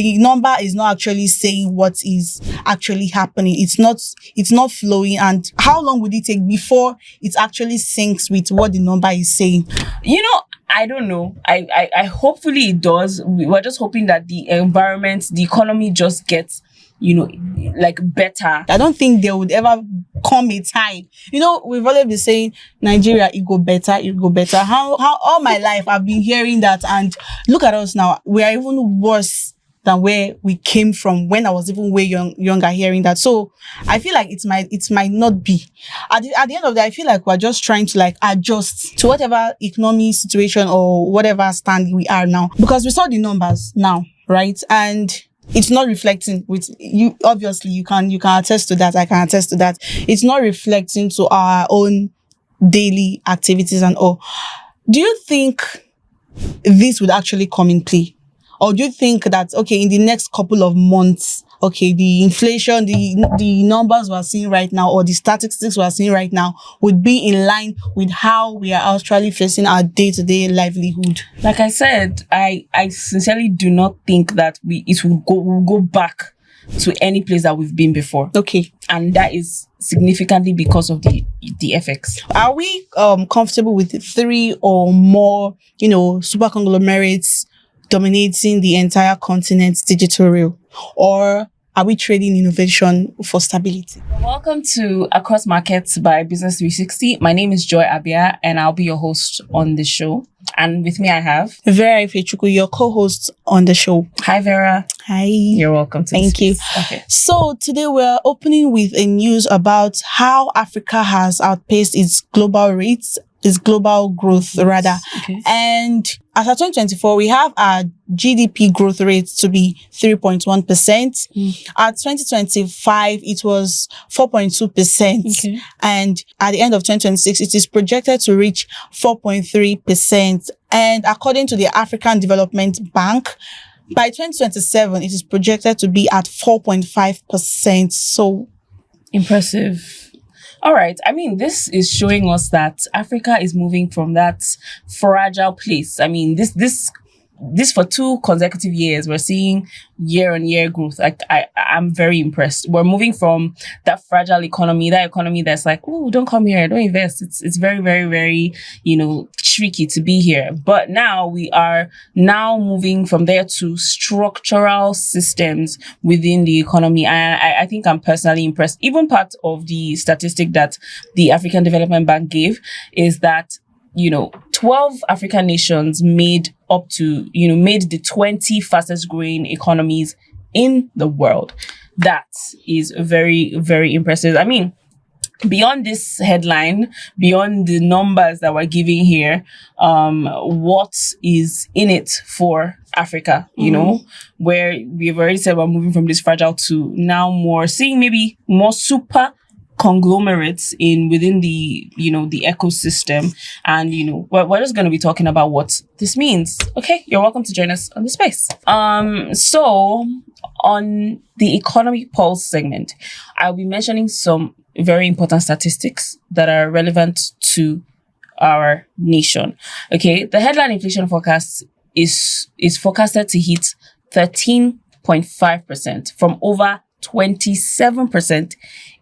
the number is not actually saying what is actually happening. It's not flowing. And how long would it take before it actually syncs with what the number is saying? I don't know. I hopefully it does. We're just hoping that the environment, the economy just gets, better. I don't think there would ever come a time. We've always been saying Nigeria, it go better. How all my life I've been hearing that, and look at us now. We are even worse than where we came from when I was even way younger hearing that. So I feel like it might not be. At the end of the day, I feel like we're just trying to adjust to whatever economic situation or whatever stand we are now. Because we saw the numbers now, right? And it's not reflecting with you. Obviously, you can attest to that. I can attest to that. It's not reflecting to our own daily activities and all. Do you think this would actually come in play? Or do you think that, okay, in the next couple of months, okay, the inflation, the numbers we're seeing right now, or the statistics we're seeing right now would be in line with how we are actually facing our day-to-day livelihood? Like I said, I sincerely do not think that we'll go back to any place that we've been before. Okay. And that is significantly because of the FX. Are we comfortable with 3 or more, super conglomerates dominating the entire continent's digital rail? Or are we trading innovation for stability? Welcome to Across Markets by Business 360. My name is Joy Abia, and I'll be your host on the show. And with me, I have Vera Ifechuku, your co-host on the show. Hi, Vera. Hi. You're welcome. Thank you. Okay. So today we're opening with a news about how Africa has outpaced its global growth rather. Okay. And as of 2024, we have our GDP growth rate to be 3.1%. At 2025, it was 4.2%. Okay. And at the end of 2026, it is projected to reach 4.3%. And according to the African Development Bank, by 2027, it is projected to be at 4.5%. So impressive. All right. I mean, this is showing us that Africa is moving from that fragile place. I mean, this for 2 consecutive years, we're seeing year-on-year growth. I'm very impressed. We're moving from that fragile economy, that economy that's like, oh, don't come here, don't invest. It's very, very, very, tricky to be here. But now we are moving from there to structural systems within the economy. And I think I'm personally impressed. Even part of the statistic that the African Development Bank gave is that 12 African nations made the 20 fastest growing economies in the world. That is very, very impressive. I mean, beyond this headline, beyond the numbers that we're giving here, what is in it for Africa, where we've already said we're moving from this fragile to now seeing maybe more super conglomerates within the the ecosystem. And we're just going to be talking about what this means. Okay, you're welcome to join us on the space. So on the economy pulse segment, I'll be mentioning some very important statistics that are relevant to our nation. Okay, the headline inflation forecast is forecasted to hit 13.5% from over 27%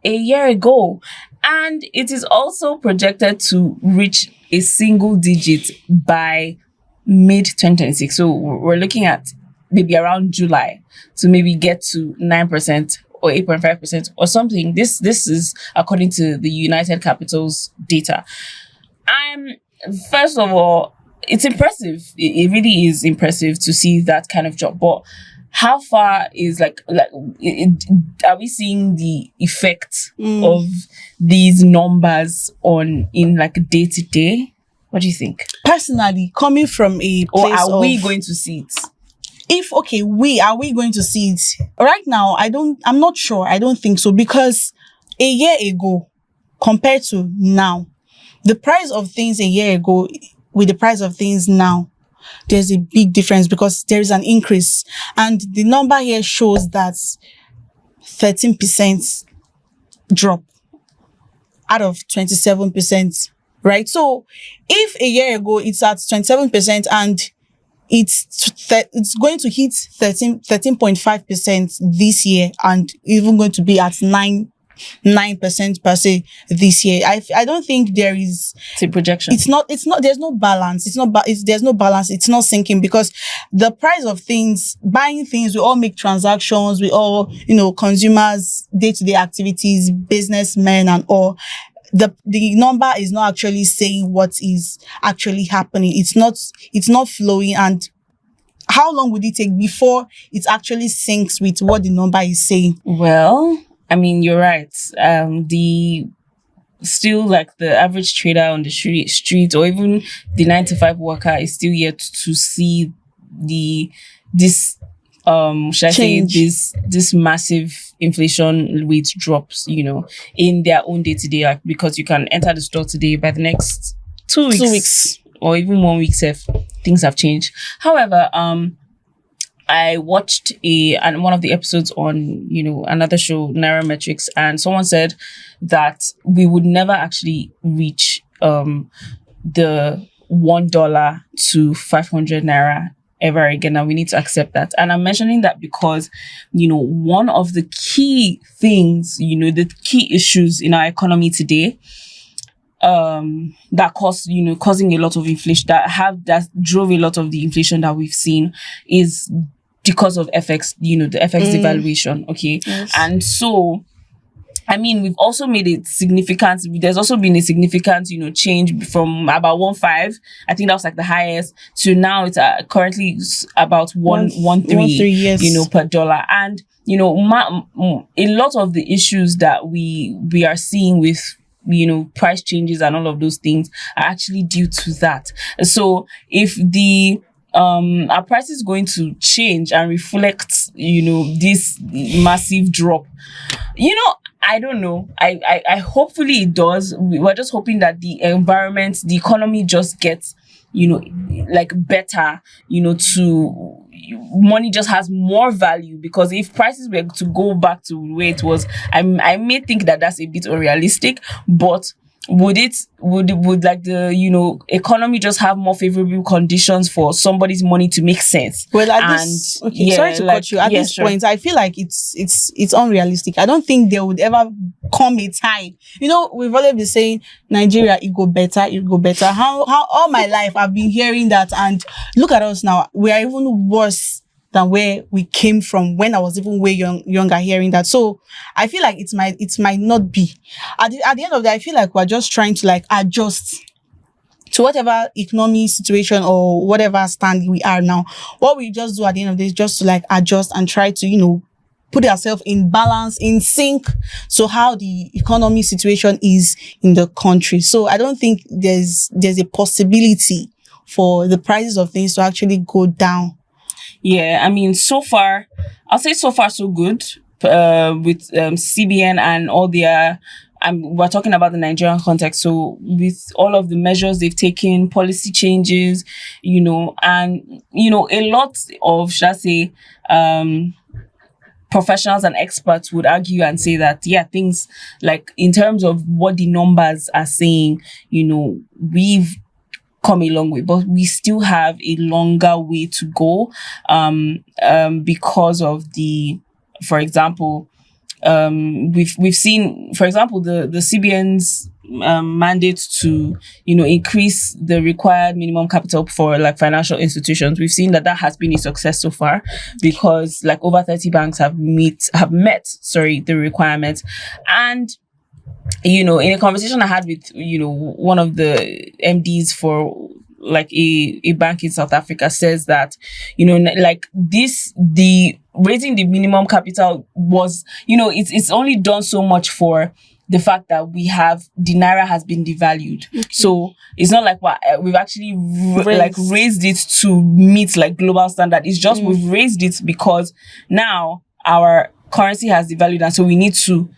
a year ago. And it is also projected to reach a single digit by mid-2026. So we're looking at maybe around July to maybe get to 9% or 8.5% or something. This is according to the United Capital's data. First of all, it's impressive. It really is impressive to see that kind of job. But how far is are we seeing the effect of these numbers in day to day? What do you think? Personally, coming from a place or are we going to see it? Are we going to see it? Right now, I'm not sure. I don't think so, because a year ago compared to now, the price of things a year ago with the price of things now, there's a big difference because there is an increase. And the number here shows that 13% drop out of 27%, right? So if a year ago it's at 27% and it's going to hit 13.5% this year, and even going to be at 9% per se this year. I don't think there is, It's a projection. it's not there's no balance. There's no balance. It's not sinking, because the price of things, buying things, we all make transactions, we all, consumers, day-to-day activities, businessmen and all. The number is not actually saying what is actually happening. It's not flowing. And how long would it take before it actually syncs with what the number is saying? Well, I mean, you're right. The still, like, the average trader on the street, or even the 9 to 5 worker, is still yet to see this should I say Change. this massive inflation rate drops, in their own day-to-day, like, because you can enter the store today, by the next 2 weeks, 2 weeks. or even 1 week, if things have changed. However, I watched one of the episodes on, another show, Nairametrics, and someone said that we would never actually reach the $1 to 500 naira ever again, and we need to accept that. And I'm mentioning that because, one of the key things, the key issues in our economy today, that causing a lot of inflation, that drove a lot of the inflation that we've seen, is because of FX, the FX devaluation. Okay. Yes. And so, I mean, we've also made it significant. There's also been a significant, change from about 1.5. I think that was like the highest, to now it's currently about 1.13, yes. Per dollar. And, a lot of the issues that we are seeing with, price changes and all of those things are actually due to that. So if the our price is going to change and reflect, this massive drop, I don't know. I hopefully it does. We're just hoping that the environment, the economy just gets, better, to money just has more value. Because if prices were to go back to where it was, I may think that that's a bit unrealistic, but would like the economy just have more favorable conditions for somebody's money to make sense? Well, sorry to cut you. At this point, I feel like it's unrealistic. I don't think there would ever come a time. We've always been saying Nigeria, it go better. How all my life I've been hearing that, and look at us now. We are even worse than where we came from when I was even way younger hearing that. So I feel like it might not be. At the end of the day, I feel like we're just trying to adjust to whatever economic situation or whatever stand we are now. What we just do at the end of the day is just to adjust and try to, put ourselves in balance, in sync, so how the economy situation is in the country. So I don't think there's a possibility for the prices of things to actually go down. Yeah, I mean, so far, I'll say so far so good, with CBN and all their, we're talking about the Nigerian context. So with all of the measures they've taken, policy changes, and, a lot of, should I say, professionals and experts would argue and say that, yeah, things in terms of what the numbers are saying, we've come a long way, but we still have a longer way to go, because of for example, we've seen, for example, the CBN's mandate to increase the required minimum capital for financial institutions. We've seen that has been a success so far, because over 30 banks have met the requirements. And in a conversation I had with one of the MDs for a bank in South Africa, says that the raising the minimum capital was it's only done so much for the fact that the naira has been devalued. Okay. So it's not we've actually raised it to meet global standard. It's just we've raised it because now our currency has devalued, and so we need to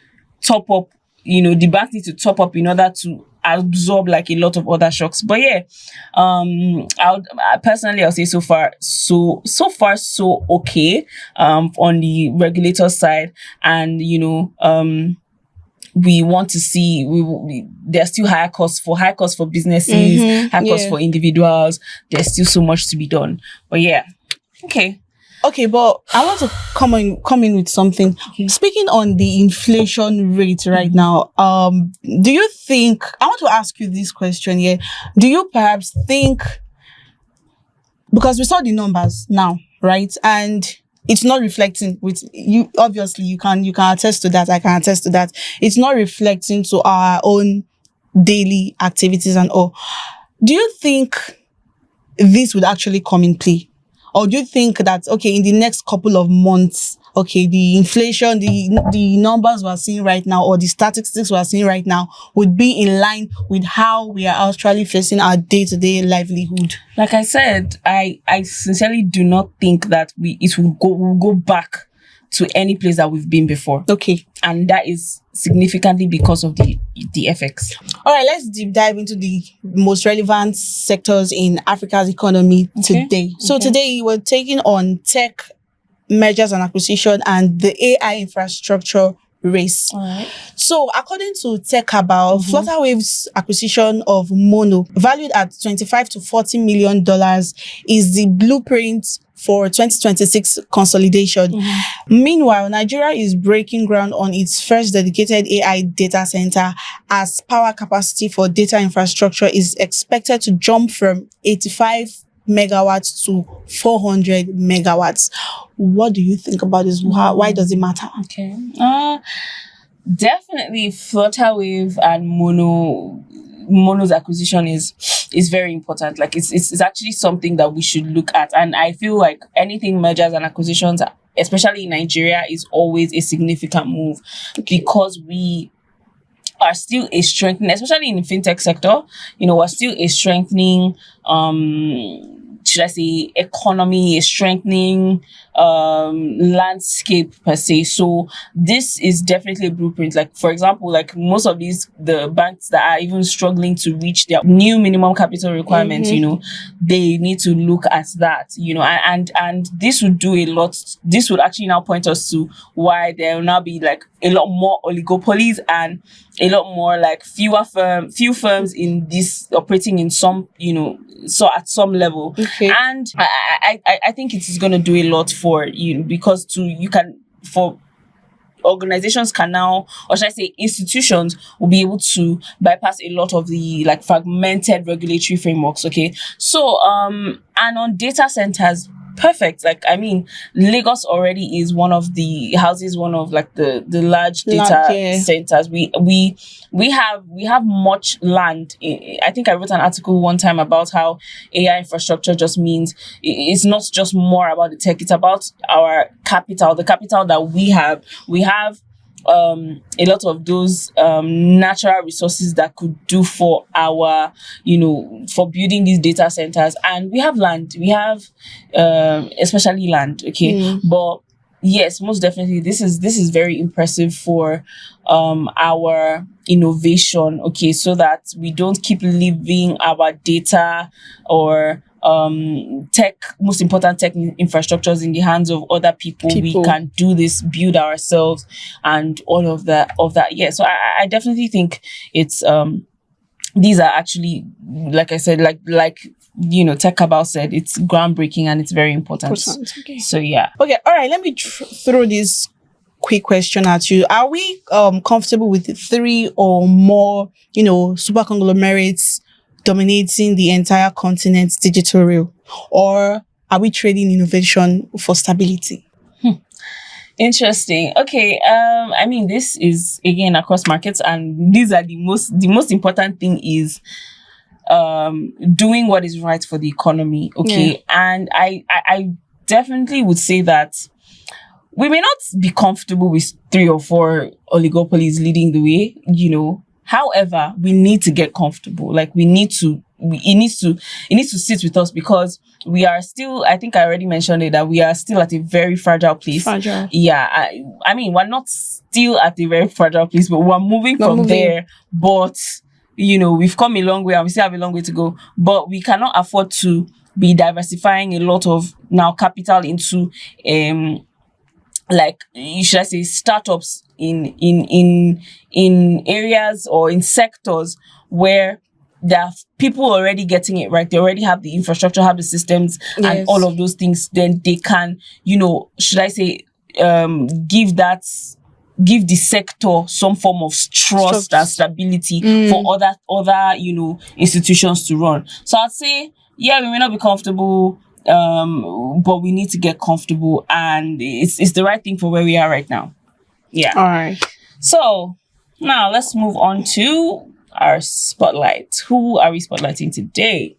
top up. The banks need to top up in order to absorb a lot of other shocks. But yeah, I'll say so far so okay on the regulator side. And we want to see there's still higher costs for businesses, high costs for individuals. There's still so much to be done. But yeah, okay. Okay, but I want to come in with something. Okay. Speaking on the inflation rate right now, do you think, I want to ask you this question here. Do you perhaps think, because we saw the numbers now, right? And it's not reflecting with you. Obviously, you can attest to that. I can attest to that. It's not reflecting to our own daily activities and all. Do you think this would actually come in play? Or do you think that, okay, in the next couple of months, okay, the inflation, the numbers we're seeing right now, or the statistics we're seeing right now would be in line with how we are actually facing our day-to-day livelihood? Like I said, I sincerely do not think that we'll go back to any place that we've been before. Okay. And that is significantly because of the FX. All right, let's deep dive into the most relevant sectors in Africa's economy today. So today we're taking on tech, mergers and acquisition, and the AI infrastructure race. All right. So according to Tech Cabal, Flutterwave's acquisition of Mono, valued at $25 to $40 million, is the blueprint for 2026 consolidation. Meanwhile, Nigeria is breaking ground on its first dedicated AI data center, as power capacity for data infrastructure is expected to jump from 85 megawatts to 400 megawatts. What do you think about this? Why does it matter? Okay. Definitely Flutterwave and Mono's acquisition is very important. Like it's actually something that we should look at. And I feel like anything mergers and acquisitions, especially in Nigeria, is always a significant move, because we are still a strengthening, especially in the fintech sector, we're still a strengthening, should I say, economy, a strengthening landscape per se. So this is definitely a blueprint. Like, for example, like most of the banks that are even struggling to reach their new minimum capital requirements, they need to look at that, and this would do a lot. This would actually now point us to why there will now be like a lot more oligopolies and a lot more like few firms in this operating in some, so at some level. Okay. And I think it is going to do a lot for because for organizations can now, or should I say institutions, will be able to bypass a lot of the like fragmented regulatory frameworks. Okay. So and on data centers, perfect. Like, I mean, Lagos already is one of the large data centers. We have much land. I think I wrote an article one time about how AI infrastructure just means it's not just more about the tech, it's about our capital, the capital that we have. We have a lot of those natural resources that could do for our, for building these data centers. And we have land. We have especially land, okay? But yes, most definitely, this is very impressive for our innovation, okay, so that we don't keep leaving our data or most important tech infrastructures in the hands of other people. We can do this, build ourselves, and all of that. Yeah, so I definitely think it's these are actually, like I said, like Tech Cabal said, it's groundbreaking and it's very important. Okay. So yeah. Okay, all right, let me throw this quick question at you. Are we comfortable with 3 or more super conglomerates dominating the entire continent's digital rail, or are we trading innovation for stability? Interesting. Okay. I mean, this is again across markets, and these are the most important thing is doing what is right for the economy. Okay. And I definitely would say that we may not be comfortable with 3 or 4 oligopolies leading the way, However, we need to get comfortable. Like it needs to sit with us, because we are still, I think I already mentioned it, that we are still at a very fragile place. Fragile. Yeah. I mean, we're not still at a very fragile place, but we're moving there. But, we've come a long way and we still have a long way to go. But we cannot afford to be diversifying a lot of now capital into, should I say, startups in areas or in sectors where there are people already getting it right. They already have the infrastructure, have the systems, and Yes. all of those things. Then they can, should I say, give the sector some form of trust and stability for other institutions to run. So I'd say, yeah, we may not be comfortable, but we need to get comfortable, and it's the right thing for where we are right now. Yeah. All right. So now let's move on to our spotlight. Who are we spotlighting today?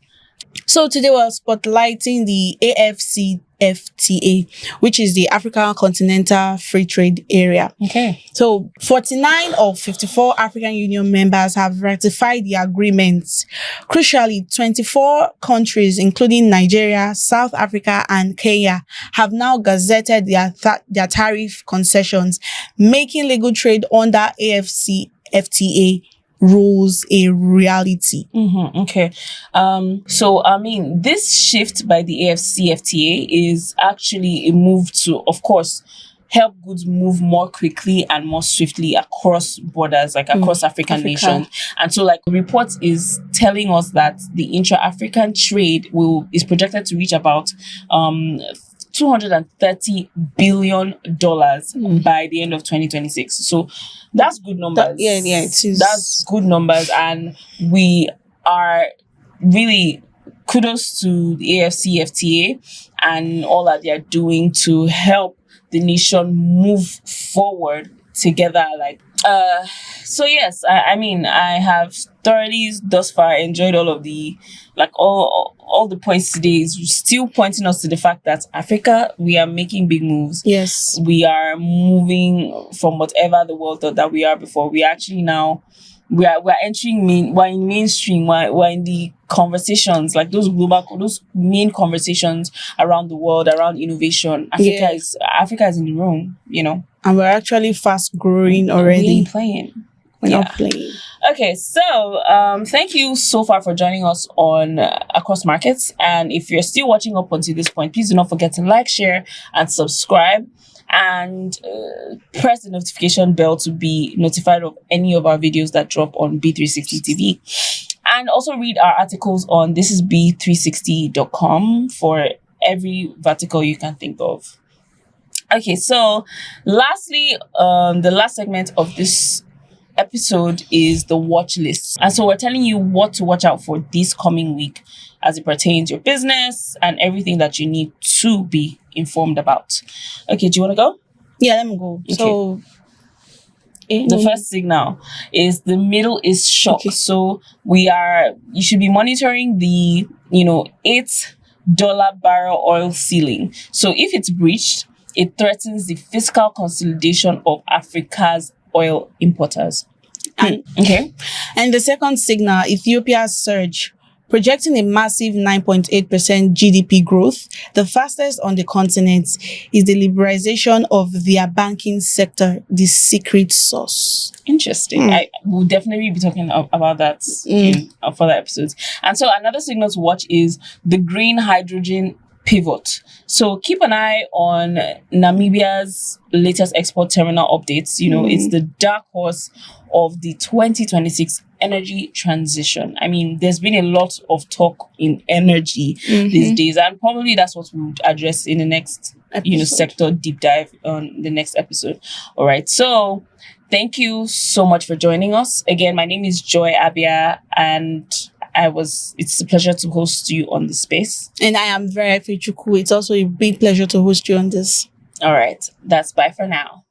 So today we're spotlighting the AfCFTA, which is the African Continental Free Trade Area. Okay. So 49 of 54 African Union members have ratified the agreement. Crucially, 24 countries, including Nigeria, South Africa, and Kenya, have now gazetted their tariff concessions, making legal trade under AfCFTA rules a reality. Okay. So I mean, this shift by the AfCFTA is actually a move to, of course, help goods move more quickly and more swiftly across borders, like across African nations. And so, like, the report is telling us that the intra-African trade is projected to reach about $230 billion by the end of 2026. So that's good numbers. It is. That's good numbers, and we are really kudos to the AfCFTA and all that they are doing to help the nation move forward together. So yes, I mean, I have thoroughly thus far enjoyed all of the, all the points today is still pointing us to the fact that Africa, we are making big moves. Yes. We are moving from whatever the world thought that we are before. We actually now, we're entering we're in mainstream, we're in the conversations, like those main conversations around the world, around innovation. Africa is in the room, And we're actually fast growing already. We ain't playing. We're not playing. Okay, so thank you so far for joining us on Across Markets. And if you're still watching up until this point, please do not forget to like, share, and subscribe. And press the notification bell to be notified of any of our videos that drop on B360 TV. And also read our articles on thisisb360.com for every vertical you can think of. Okay, so lastly, the last segment of this episode is the watch list. And so we're telling you what to watch out for this coming week as it pertains to your business and everything that you need to be informed about. Okay, do you want to go? Yeah, let me go. Okay. So the first signal is the Middle East shock. Okay. So you should be monitoring the, $8 barrel oil ceiling. So if it's breached, it threatens the fiscal consolidation of Africa's oil importers. Okay. And the second signal, Ethiopia's surge, projecting a massive 9.8% GDP growth, the fastest on the continent, is the liberalization of their banking sector, the secret sauce. Interesting. I will definitely be talking about that in further episodes. And so another signal to watch is the green hydrogen pivot. So keep an eye on Namibia's latest export terminal updates. It's the dark horse of the 2026 energy transition. I mean, there's been a lot of talk in energy these days, and probably that's what we would address in the next sector deep dive on the next episode. All right. So thank you so much for joining us. Again, my name is Joy Abia, and it's a pleasure to host you on this space. And I am very Chuku. It's also a big pleasure to host you on this. All right. That's bye for now.